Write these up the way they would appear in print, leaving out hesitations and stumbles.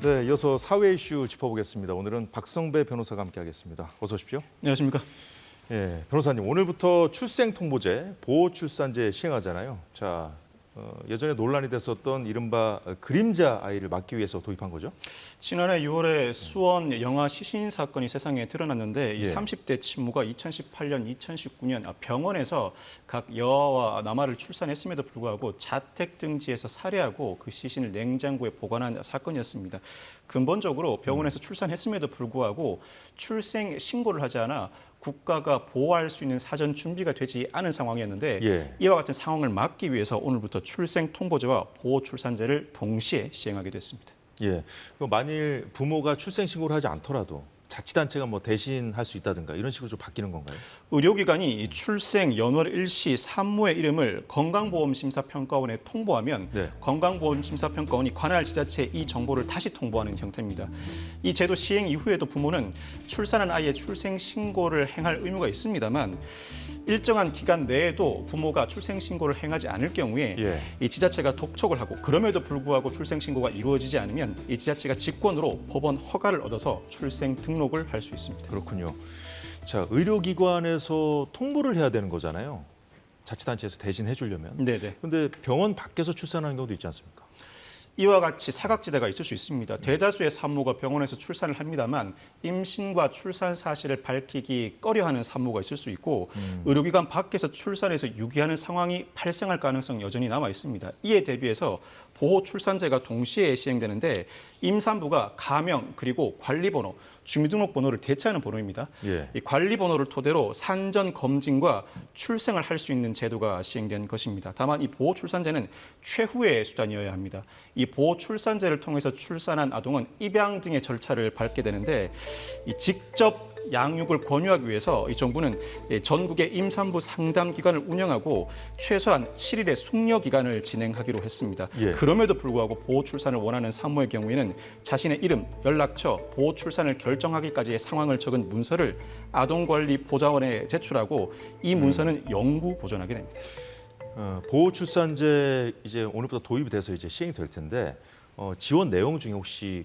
네, 이어서 사회 이슈 짚어보겠습니다. 오늘은 박성배 변호사가 함께하겠습니다. 어서 오십시오. 안녕하십니까. 예, 변호사님, 오늘부터 출생통보제, 보호출산제 시행하잖아요. 자, 예전에 논란이 됐었던 이른바 그림자 아이를 막기 위해서 도입한 거죠? 지난해 6월에 수원 영아 시신 사건이 세상에 드러났는데 이 30대 친모가 2018년, 2019년 병원에서 각 여아와 남아를 출산했음에도 불구하고 자택 등지에서 살해하고 그 시신을 냉장고에 보관한 사건이었습니다. 근본적으로 병원에서 출산했음에도 불구하고 출생 신고를 하지 않아 국가가 보호할 수 있는 사전 준비가 되지 않은 상황이었는데 이와 같은 상황을 막기 위해서 오늘부터 출생통보제와 보호출산제를 동시에 시행하게 됐습니다. 예, 만일 부모가 출생 신고를 하지 않더라도 자치단체가 뭐 대신 할 수 있다든가 이런 식으로 좀 바뀌는 건가요? 의료기관이 출생 연월 일시 산모의 이름을 건강보험심사평가원에 통보하면 건강보험심사평가원이 관할 지자체에 이 정보를 다시 통보하는 형태입니다. 이 제도 시행 이후에도 부모는 출산한 아이의 출생 신고를 행할 의무가 있습니다만 일정한 기간 내에도 부모가 출생 신고를 행하지 않을 경우에 이 지자체가 독촉을 하고 그럼에도 불구하고 출생 신고가 이루어지지 않으면 이 지자체가 직권으로 법원 허가를 얻어서 출생 등록을 할 수 있습니다. 그렇군요. 자, 의료기관에서 통보를 해야 되는 거잖아요. 자치단체에서 대신 해주려면. 네네. 그런데 병원 밖에서 출산하는 경우도 있지 않습니까? 이와 같이 사각지대가 있을 수 있습니다. 대다수의 산모가 병원에서 출산을 합니다만 임신과 출산 사실을 밝히기 꺼려하는 산모가 있을 수 있고 의료기관 밖에서 출산해서 유기하는 상황이 발생할 가능성이 여전히 남아 있습니다. 이에 대비해서 보호출산제가 동시에 시행되는데 임산부가 가명 그리고 관리번호, 주민등록번호를 대체하는 번호입니다. 이 관리번호를 토대로 산전 검진과 출생을 할 수 있는 제도가 시행된 것입니다. 다만 이 보호출산제는 최후의 수단이어야 합니다. 이 보호출산제를 통해서 출산한 아동은 입양 등의 절차를 밟게 되는데 이 직접 양육을 권유하기 위해서 이 정부는 전국의 임산부 상담 기관을 운영하고 최소한 7일의 숙려 기간을 진행하기로 했습니다. 그럼에도 불구하고 보호 출산을 원하는 산모의 경우에는 자신의 이름, 연락처, 보호 출산을 결정하기까지의 상황을 적은 문서를 아동권리보좌원에 제출하고 이 문서는 영구 보존하게 됩니다. 보호출산제 이제 오늘부터 도입이 돼서 이제 시행이 될 텐데 지원 내용 중에 혹시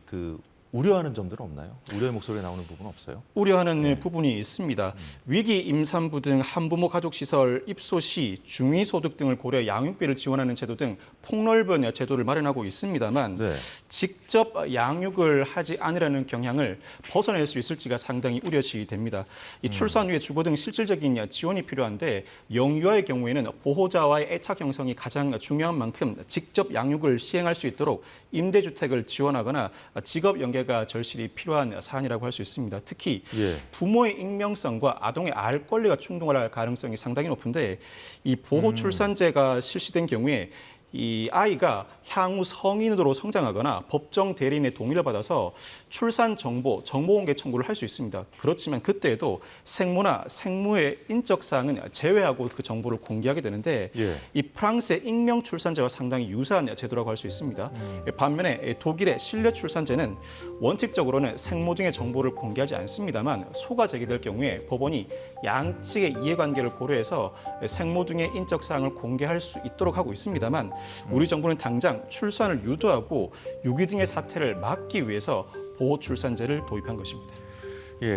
우려하는 점들은 없나요? 우려의 목소리가 나오는 부분은 없어요? 우려하는 부분이 있습니다. 위기 임산부 등 한부모 가족시설 입소 시 중위소득 등을 고려 양육비를 지원하는 제도 등 폭넓은 제도를 마련하고 있습니다만 직접 양육을 하지 않으려는 경향을 벗어낼 수 있을지가 상당히 우려시 됩니다. 이 출산 후에 주거 등 실질적인 지원이 필요한데 영유아의 경우에는 보호자와의 애착 형성이 가장 중요한 만큼 직접 양육을 시행할 수 있도록 임대주택을 지원하거나 직업 연계가 절실히 필요한 사안이라고 할 수 있습니다. 특히 부모의 익명성과 아동의 알 권리가 충돌할 가능성이 상당히 높은데 이 보호출산제가 실시된 경우에 이 아이가 향후 성인으로 성장하거나 법정 대리인의 동의를 받아서 출산 정보 공개 청구를 할 수 있습니다. 그렇지만 그때에도 생모나 생모의 인적 사항은 제외하고 그 정보를 공개하게 되는데 이 프랑스의 익명 출산제와 상당히 유사한 제도라고 할 수 있습니다. 반면에 독일의 실내 출산제는 원칙적으로는 생모 등의 정보를 공개하지 않습니다만 소가 제기될 경우에 법원이 양측의 이해관계를 고려해서 생모 등의 인적 사항을 공개할 수 있도록 하고 있습니다만 우리 정부는 당장 출산을 유도하고 유기 등의 사태를 막기 위해서 보호출산제를 도입한 것입니다.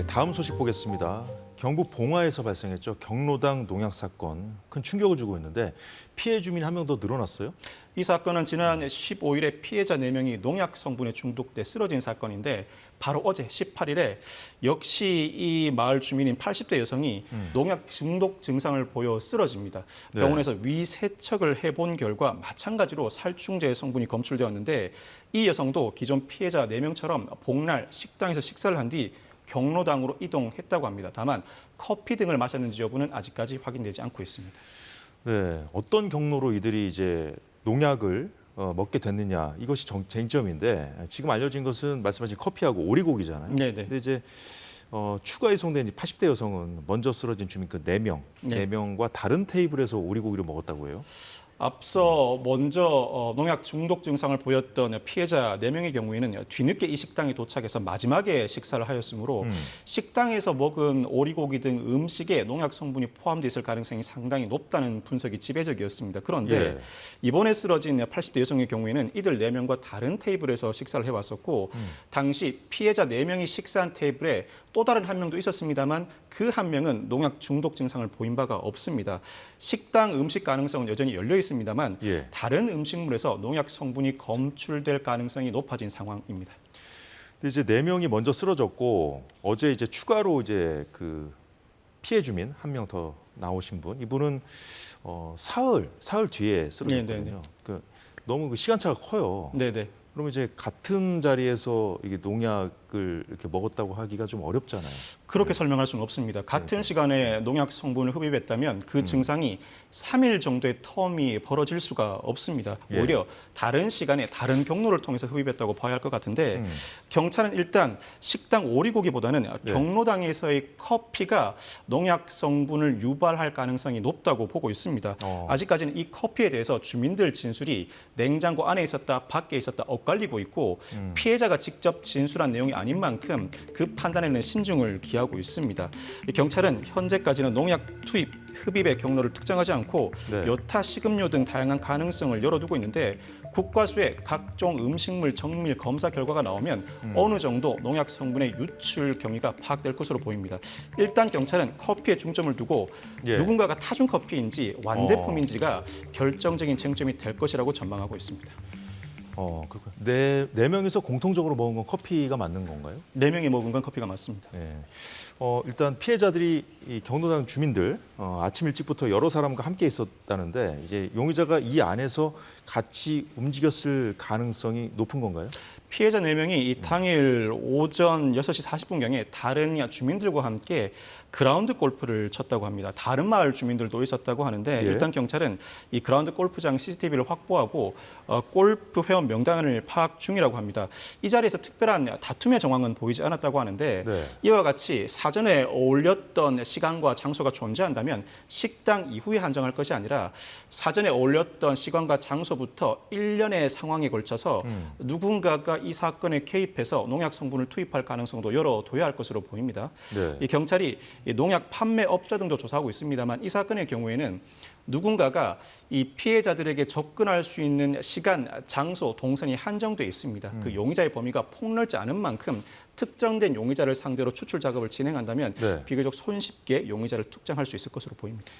다음 소식 보겠습니다. 경북 봉화에서 발생했죠. 경로당 농약 사건 큰 충격을 주고 있는데 피해 주민이 한 명 더 늘어났어요? 이 사건은 지난 15일에 피해자 4명이 농약 성분에 중독돼 쓰러진 사건인데 바로 어제 18일에 역시 이 마을 주민인 80대 여성이 농약 중독 증상을 보여 쓰러집니다. 병원에서 위세척을 해본 결과 마찬가지로 살충제 성분이 검출되었는데 이 여성도 기존 피해자 4명처럼 복날 식당에서 식사를 한 뒤 경로당으로 이동했다고 합니다. 다만 커피 등을 마셨는지 여부는 아직까지 확인되지 않고 있습니다. 어떤 경로로 이들이 이제 농약을 먹게 됐느냐 이것이 쟁점인데 지금 알려진 것은 말씀하신 커피하고 오리고기잖아요. 근데 이제 추가 이송된 80대 여성은 먼저 쓰러진 주민 그 4명과 다른 테이블에서 오리고기를 먹었다고 해요. 앞서 먼저 농약 중독 증상을 보였던 피해자 4명의 경우에는 뒤늦게 이 식당에 도착해서 마지막에 식사를 하였으므로 식당에서 먹은 오리고기 등 음식에 농약 성분이 포함되어 있을 가능성이 상당히 높다는 분석이 지배적이었습니다. 그런데 이번에 쓰러진 80대 여성의 경우에는 이들 4명과 다른 테이블에서 식사를 해왔었고 당시 피해자 4명이 식사한 테이블에 또 다른 한 명도 있었습니다만 그 한 명은 농약 중독 증상을 보인 바가 없습니다. 식당 음식 가능성은 여전히 열려 있습니다만 다른 음식물에서 농약 성분이 검출될 가능성이 높아진 상황입니다. 근데 이제 4명이 먼저 쓰러졌고 어제 이제 추가로 이제 그 피해 주민 한 명 더 나오신 분, 이분은 사흘 뒤에 쓰러졌거든요. 그 너무 그 시간차가 커요. 네네. 그러면 이제 같은 자리에서 이게 농약을 이렇게 먹었다고 하기가 좀 어렵잖아요. 그렇게 설명할 수는 없습니다. 같은 시간에 농약 성분을 흡입했다면 그 증상이 3일 정도의 텀이 벌어질 수가 없습니다. 오히려 다른 시간에 다른 경로를 통해서 흡입했다고 봐야 할 것 같은데 경찰은 일단 식당 오리고기보다는 경로당에서의 커피가 농약 성분을 유발할 가능성이 높다고 보고 있습니다. 아직까지는 이 커피에 대해서 주민들 진술이 냉장고 안에 있었다, 밖에 있었다 엇갈리고 있고 피해자가 직접 진술한 내용이 아닌 만큼 그 판단에는 신중을 기하고 있습니다. 경찰은 현재까지는 농약 투입, 흡입의 경로를 특정하지 않고 여타 식음료 등 다양한 가능성을 열어두고 있는데 국과수의 각종 음식물 정밀 검사 결과가 나오면 어느 정도 농약 성분의 유출 경위가 파악될 것으로 보입니다. 일단 경찰은 커피에 중점을 두고 누군가가 타준 커피인지 완제품인지가 결정적인 쟁점이 될 것이라고 전망하고 있습니다. 그렇군요. 네 명이서 공통적으로 먹은 건 커피가 맞는 건가요? 4명이 먹은 건 커피가 맞습니다. 일단 피해자들이 이 경로당 주민들 아침 일찍부터 여러 사람과 함께 있었다는데 이제 용의자가 이 안에서 같이 움직였을 가능성이 높은 건가요? 피해자 4명이 이 당일 오전 6시 40분경에 다른 주민들과 함께 그라운드 골프를 쳤다고 합니다. 다른 마을 주민들도 있었다고 하는데 일단 경찰은 이 그라운드 골프장 CCTV를 확보하고 골프 회원 명단을 파악 중이라고 합니다. 이 자리에서 특별한 다툼의 정황은 보이지 않았다고 하는데 이와 같이 사전에 어울렸던 시간과 장소가 존재한다면 식당 이후에 한정할 것이 아니라 사전에 어울렸던 시간과 장소부터 일련의 상황에 걸쳐서 누군가가 이 사건에 개입해서 농약 성분을 투입할 가능성도 열어둬야 할 것으로 보입니다. 이 경찰이 농약 판매업자 등도 조사하고 있습니다만 이 사건의 경우에는 누군가가 이 피해자들에게 접근할 수 있는 시간, 장소, 동선이 한정돼 있습니다. 그 용의자의 범위가 폭넓지 않은 만큼 특정된 용의자를 상대로 추출 작업을 진행한다면 비교적 손쉽게 용의자를 특정할 수 있을 것으로 보입니다.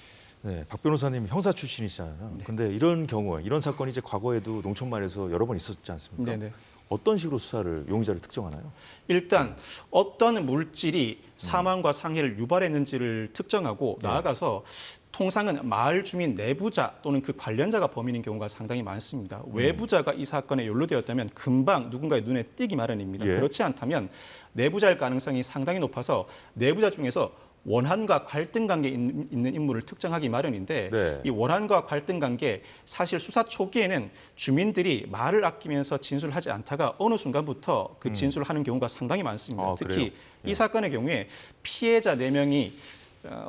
네, 박 변호사님 형사 출신이시잖아요. 근데 이런 경우에 이런 사건이 이제 과거에도 농촌마을에서 여러 번 있었지 않습니까? 어떤 식으로 수사를 용의자를 특정하나요? 일단 어떤 물질이 사망과 상해를 유발했는지를 특정하고 나아가서 통상은 마을 주민 내부자 또는 그 관련자가 범인인 경우가 상당히 많습니다. 외부자가 이 사건에 연루되었다면 금방 누군가의 눈에 띄기 마련입니다. 그렇지 않다면 내부자일 가능성이 상당히 높아서 내부자 중에서 원한과 갈등 관계에 있는 인물을 특정하기 마련인데 이 원한과 갈등 관계 사실 수사 초기에는 주민들이 말을 아끼면서 진술을 하지 않다가 어느 순간부터 그 진술을 하는 경우가 상당히 많습니다. 특히 이 사건의 경우에 피해자 4명이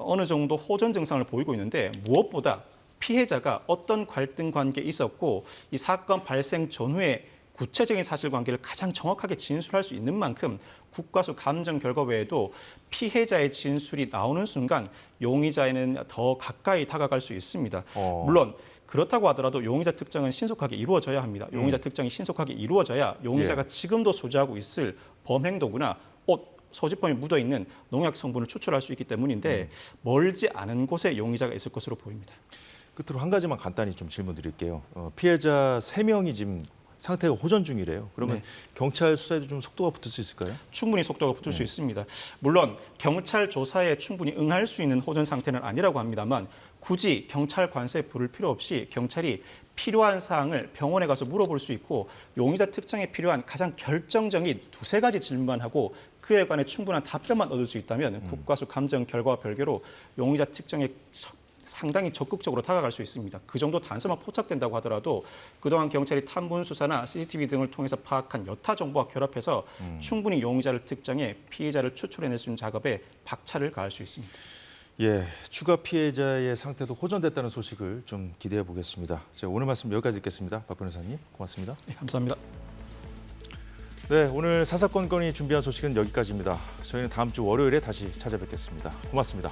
어느 정도 호전 증상을 보이고 있는데 무엇보다 피해자가 어떤 갈등 관계에 있었고 이 사건 발생 전후에 구체적인 사실관계를 가장 정확하게 진술할 수 있는 만큼 국과수 감정 결과 외에도 피해자의 진술이 나오는 순간 용의자에는 더 가까이 다가갈 수 있습니다. 물론 그렇다고 하더라도 용의자 특정은 신속하게 이루어져야 합니다. 용의자 특정이 신속하게 이루어져야 용의자가 지금도 소지하고 있을 범행도구나 옷, 소지품이 묻어있는 농약 성분을 추출할 수 있기 때문인데 멀지 않은 곳에 용의자가 있을 것으로 보입니다. 끝으로 한 가지만 간단히 좀 질문 드릴게요. 피해자 3명이 지금 상태가 호전 중이래요. 그러면 경찰 수사에도 좀 속도가 붙을 수 있을까요? 충분히 속도가 붙을 수 있습니다. 물론 경찰 조사에 충분히 응할 수 있는 호전 상태는 아니라고 합니다만 굳이 경찰 관세에 부를 필요 없이 경찰이 필요한 사항을 병원에 가서 물어볼 수 있고 용의자 특정에 필요한 가장 결정적인 2-3가지 질문만 하고 그에 관해 충분한 답변만 얻을 수 있다면 국과수 감정 결과와 별개로 용의자 특정에 상당히 적극적으로 다가갈 수 있습니다. 그 정도 단서만 포착된다고 하더라도 그동안 경찰이 탐문 수사나 CCTV 등을 통해서 파악한 여타 정보와 결합해서 충분히 용의자를 특정해 피해자를 추출해낼 수 있는 작업에 박차를 가할 수 있습니다. 예, 추가 피해자의 상태도 호전됐다는 소식을 좀 기대해 보겠습니다. 제가 오늘 말씀 여기까지 듣겠습니다. 박 변호사님, 고맙습니다. 네, 감사합니다. 네, 오늘 사사건 건이 준비한 소식은 여기까지입니다. 저희는 다음 주 월요일에 다시 찾아뵙겠습니다. 고맙습니다.